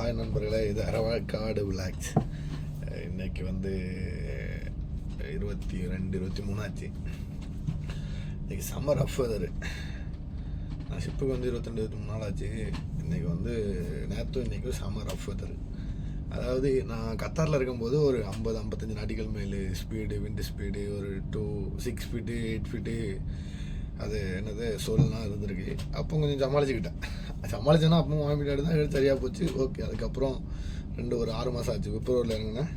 Hi நண்பர்களே, இது அரவக்காடு vlogs. இன்றைக்கி வந்து 23 ஆச்சு. இன்றைக்கி சம்மர் ரஃப் வெதரு. நான் ஷிப்புக்கு வந்து 23 நாள் ஆச்சு. இன்றைக்கி வந்து இன்றைக்கும் சம்மர் ரஃப் வெதரு. அதாவது நான் கத்தாரில் இருக்கும்போது ஒரு 50-55 நாட்டிகள் மேல் ஸ்பீடு, விண்டு ஸ்பீடு ஒரு 6 ஃபீட்டு 8 ஃபீட்டு அது என்னது சொல்லலாம் இருந்திருக்கு. அப்போ கொஞ்சம் சமாளிச்சேன்னா அப்பவும் வாமிட்டாடு தான் எடுத்து சரியாக போச்சு. ஓகே, அதுக்கப்புறம் ஒரு 6 மாதம் ஆச்சு. பிப்ரவரியில் இறங்கினேன்.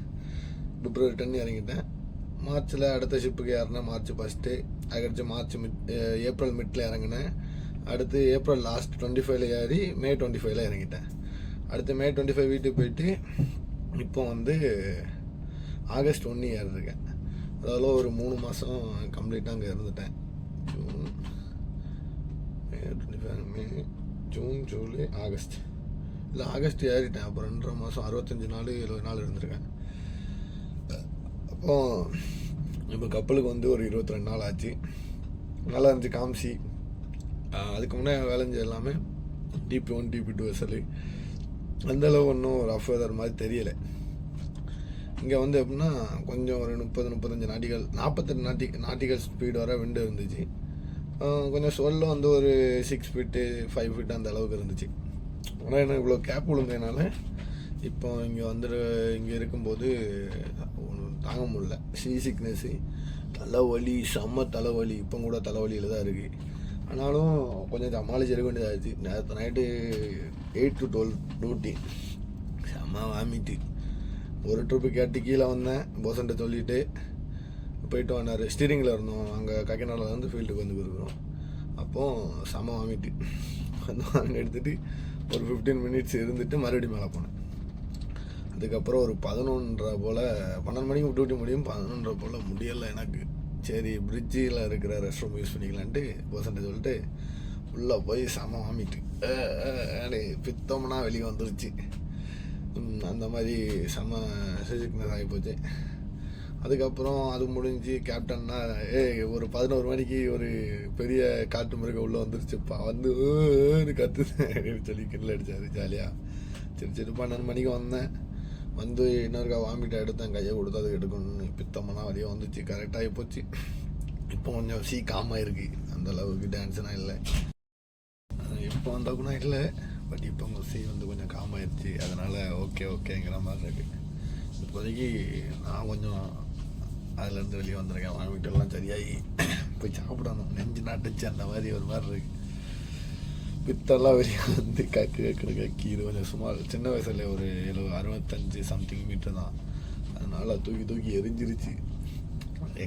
பிப்ரவரி 10 இறங்கிட்டேன். மார்ச்சில் அடுத்த ஷிப்புக்கு ஏறினேன். மார்ச் 1 அதுக்கடுத்து ஏப்ரல் மிட்டில் இறங்கினேன். அடுத்து ஏப்ரல் லாஸ்ட் 25 ஏறி மே 25 இறங்கிட்டேன். அடுத்து மே 25 வீட்டுக்கு போயிட்டு இப்போ வந்து ஆகஸ்ட் 1 ஏறிருக்கேன். அதெல்லாம் ஒரு 3 மாதம் கம்ப்ளீட்டாக அங்கே இருந்துட்டேன். May June July August August ஏறிட்டேன். அப்புறம் 2.5 மாதம் 65 நாள் 70 நாள் இருந்திருக்கேன். அப்போ இப்போ கப்பலுக்கு வந்து ஒரு 22 நாள் ஆச்சு. நல்லா இருந்துச்சு காம்சி. அதுக்கு முன்னே வேலைஞ்சு எல்லாமே DP1 DP2 வெசல் அந்தளவு ஒன்றும் ரஃப் வெதர் மாதிரி தெரியலை. இங்கே வந்து எப்படின்னா கொஞ்சம் ஒரு 30-35 நாட்டிகள் 48 நாட்டிகள் ஸ்பீடு வர விண்டு இருந்துச்சு. கொஞ்சம் சொல்ல வந்து ஒரு 6 ஃபீட்டு 5 ஃபீட்டு அந்த அளவுக்கு இருந்துச்சு. ஆனால் எனக்கு இவ்வளோ கேப் விழுந்ததுனால இப்போ இங்கே இருக்கும்போது தாங்க முடியல. சிக்னஸ்ஸு, தலைவலி, செம்ம தலைவலி. இப்போ கூட தலைவலியில் தான் இருக்குது. ஆனாலும் கொஞ்சம் சமாளிச்சு இருக்க வேண்டியதாகிடுச்சு. நேற்று நைட்டு 8 to 12 டியூட்டி. செம்ம வாமிட்டு. ஒரு ட்ரிப்பு கேட்டு கீழே வந்தேன். போசன்ட்ட சொல்லிவிட்டு போயிட்டு வந்தார். ஸ்டீரிங்கில் இருந்தோம். அங்கே கக்கிநாடிலேருந்து ஃபீல்டுக்கு வந்து இருக்கிறோம். அப்போது செம வாமிட்டு வந்து எடுத்துகிட்டு ஒரு 15 மினிட்ஸ் இருந்துட்டு மறுபடியும் மேலே போனேன். அதுக்கப்புறம் ஒரு 11:30 போல் 12 மணிக்கு டியூட்டி முடியும். 11:30 போல் முடியலை எனக்கு. சரி, பிரிட்ஜில் இருக்கிற ரெஸ்ட் ரூம் யூஸ் பண்ணிக்கலான்ட்டு போசன்ட்ட சொல்லிட்டு உள்ளே போய் செம வாமிட்டு. பித்தம்னா வெளியே வந்துருச்சு. அந்த மாதிரி செம சிக்னஸ் ஆகிப்போச்சு. அதுக்கப்புறம் அது முடிஞ்சு கேப்டன்னா ஒரு 11 மணிக்கு ஒரு பெரிய காட்டு மிருகம் உள்ளே வந்துருச்சுப்பா, வந்து கத்துது அப்படின்னு சொல்லி கிண்டல் அடித்தார் ஜாலியாக. சரி 12 மணிக்கு வந்தேன். வந்து இன்னொருக்கா வாமிட்டு எடுத்தேன். கையை கொடுத்து அது எடுக்கணும்னு பித்தம்னா வெளியே வந்துச்சு. கரெக்டாகி போச்சு. இப்போ கொஞ்சம் காமாக இருக்குது. அந்த அளவுக்கு டான்ஸ்னால் இல்லை. இப்போ வந்தக்குன்னா இல்லை. பட் இப்போ உங்கள் வந்து கொஞ்சம் காமாயிருச்சு. அதனால் ஓகேங்கிற மாதிரி இருக்குது. இப்போதைக்கு நான் கொஞ்சம் அதுலேருந்து வெளியே வந்திருக்கேன். வாமிட்டெல்லாம் சரியாகி போய் சாப்பிடணும். நெஞ்சு நாட்டுச்சு அந்த மாதிரி ஒரு மாதிரி இருக்குது. பித்தெல்லாம் வெளியே வந்து கக்கி இது கொஞ்சம் சுமார் சின்ன வயசில் ஒரு 65 சம்திங் மீட்டர் தான். அதனால் தூக்கி எரிஞ்சிருச்சு.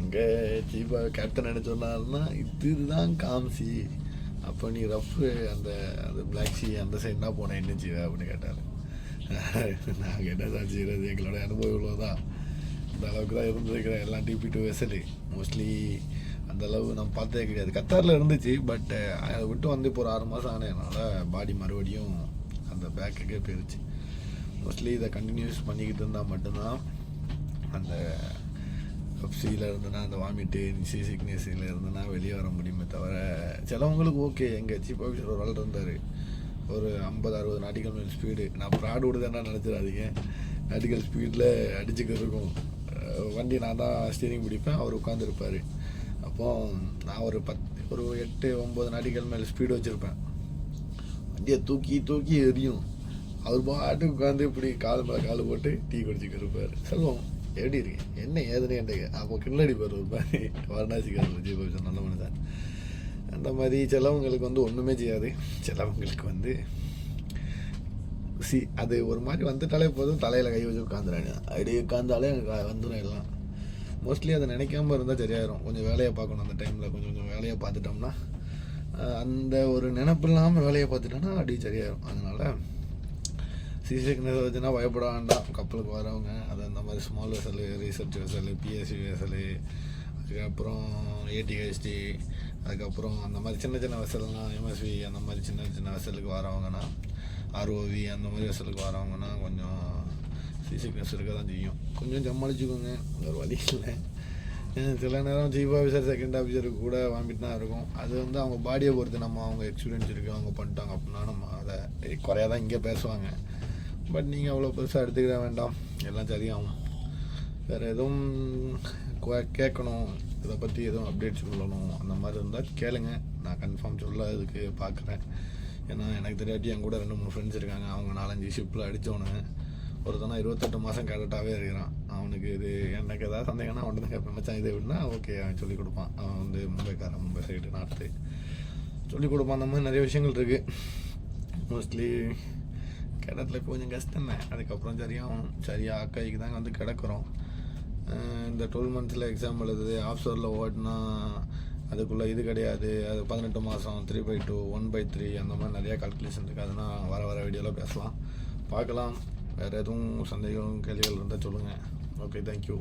எங்கே சீப்பாக கேப்டன் என்ன சொன்னாருன்னா, இதுதான் காம்சி. அப்போ நீ ரஃப்பு அந்த பிளாக் சி அந்த சைடு தான் போனேன் என்ன செய்வ அப்படின்னு கேட்டார். நாங்கள் என்ன தான் செய்கிறது, எங்களோட அனுபவம் இவ்வளோதான். இந்த அளவுக்கு தான் இருந்துருக்கிறேன். எல்லாம் DP2 வெசலு மோஸ்ட்லி அந்தளவு நான் பார்த்ததே கிடையாது. கத்தாரில் இருந்துச்சு. பட் அதை விட்டு வந்து இப்போ ஒரு 6 மாதம் ஆனதுனால பாடி மறுபடியும் அந்த பேக்குக்கே போயிடுச்சு. மோஸ்ட்லி இதை கண்டினியூஸ் பண்ணிக்கிட்டு இருந்தால் மட்டும்தான் அந்த கப்சியில் இருந்ததுன்னா அந்த வாமிட்டு சிக்னஸில் இருந்ததுன்னா வெளியே வர முடியுமே தவிர, சிலவங்களுக்கு ஓகே. எங்கள் சீஃப் ஆஃபீஸர் ஒரு ஆள் இருந்தார். ஒரு 50-60 நாட்டிகள் மேல் ஸ்பீடு. நான் ப்ராடு விடுதேன்னா நினச்சிடாதீங்க. நாட்டிகள் ஸ்பீடில் அடிச்சுக்க இருக்கும். வண்டி நான் தான் ஸ்டீரிங் பிடிப்பேன், அவர் உட்காந்துருப்பார். அப்போது நான் ஒரு 8-9 நாட்டிகள் மேல் ஸ்பீடு வச்சுருப்பேன். வண்டியை தூக்கி எரியும். அவர் பாட்டுக்கு உட்காந்து இப்படி கால் மேலே கால் போட்டு டீ குடிச்சிக்க இருப்பார். சொல்லுவோம், எப்படி இருக்கு என்ன ஏதுன்னு என்கிட்ட அப்போ கிண்ணடிப்பார். ஒரு மாதிரி வாரணாசிக்காரர் விஜய் பாபு நல்ல மனுதான். அந்த மாதிரி சிலவங்களுக்கு வந்து ஒன்றுமே செய்யாது. சிலவங்களுக்கு வந்து அது ஒரு மாதிரி வந்துட்டாலே போதும், தலையில் கை வச்சு உட்காந்துறாங்க. அப்படியே உட்காந்தாலே எனக்கு வந்துடும் எல்லாம். மோஸ்ட்லி அதை நினைக்காமல் இருந்தால் சரியாயிரும். கொஞ்சம் வேலையை பார்க்கணும். அந்த டைமில் கொஞ்சம் வேலையை பார்த்துட்டோம்னா, அந்த ஒரு நினப்பு இல்லாமல் வேலையை பார்த்துட்டோன்னா அப்படியே சரியாயிரும். அதனால் சிக்னஸ் வச்சுன்னா பயப்பட வேண்டாம். கப்பலுக்கு வரவங்க அது அந்த மாதிரி small vessel, research vessel, PSV vessel, அதுக்கப்புறம் ATHT, அதுக்கப்புறம் அந்த மாதிரி சின்ன வெசல்னால் MSV, அந்த மாதிரி சின்ன வெசலுக்கு வரவங்கன்னா, ROV அந்த மாதிரி வெசலுக்கு வரவங்கன்னா கொஞ்சம் சிக்னஸ் இருக்க தான் செய்யும். கொஞ்சம் சமாளிச்சுக்கோங்க, ஒரு வழி இல்லை. சில நேரம் சீஃப் ஆஃபீஸர் செகண்ட் ஆஃபீஸருக்கு கூட வாமிட் தான் இருக்கும். அது வந்து அவங்க பாடியை பொறுத்து. அவங்க எக்ஸ்பீரியன்ஸ் இருக்குது, அவங்க பண்ணிட்டாங்க அப்படின்னா நம்ம அதை குறையாக தான் இங்கே பேசுவாங்க. பட் நீங்கள் அவ்வளோ பெருசாக எடுத்துக்கிட வேண்டாம், எல்லாம் சரியாகும். வேறு எதுவும் கேட்கணும், இதை பற்றி எதுவும் அப்டேட் சொல்லணும் அந்த மாதிரி இருந்தால் கேளுங்க, நான் கன்ஃபார்ம் சொல்ல இதுக்கு பார்க்குறேன். ஏன்னா எனக்கு தெரியாட்டி என் கூட 2-3 ஃப்ரெண்ட்ஸ் இருக்காங்க, அவங்க 4-5 ஷிப்பில் அடித்தவனு. ஒருத்தனா 28 மாதம் கேடட்டாகவே இருக்கிறான். அவனுக்கு இது எனக்கு ஏதாவது சந்தேகம்னா அவன் தான் கேட்பேன், மச்சான் இது எப்படின்னா ஓகே அவன் சொல்லிக் கொடுப்பான். அவன் வந்து மும்பைக்காரன், மும்பை சைடு நார்த்து, சொல்லிக் கொடுப்பான். அந்த மாதிரி நிறைய விஷயங்கள் இருக்குது. மோஸ்ட்லி கிடத்துல கொஞ்சம் கஷ்டம் தான். அதுக்கப்புறம் சரியாக அக்காய்க்கு தாங்க வந்து கிடக்குறோம். இந்த 12 மந்த்ஸில் எக்ஸாம் எழுதுது, ஆஃப்ஷோரில் ஓட்டினா அதுக்குள்ளே இது கிடையாது, அது 18 மாதம், 3/2, 1/3 அந்த மாதிரி நிறையா கால்குலேஷன் இருக்குது. அதனால் வர வீடியோவில் பேசலாம், பார்க்கலாம். வேறு எதுவும் சந்தேகம் கேள்விகள் இருந்தால் சொல்லுங்கள். Okay, thank you.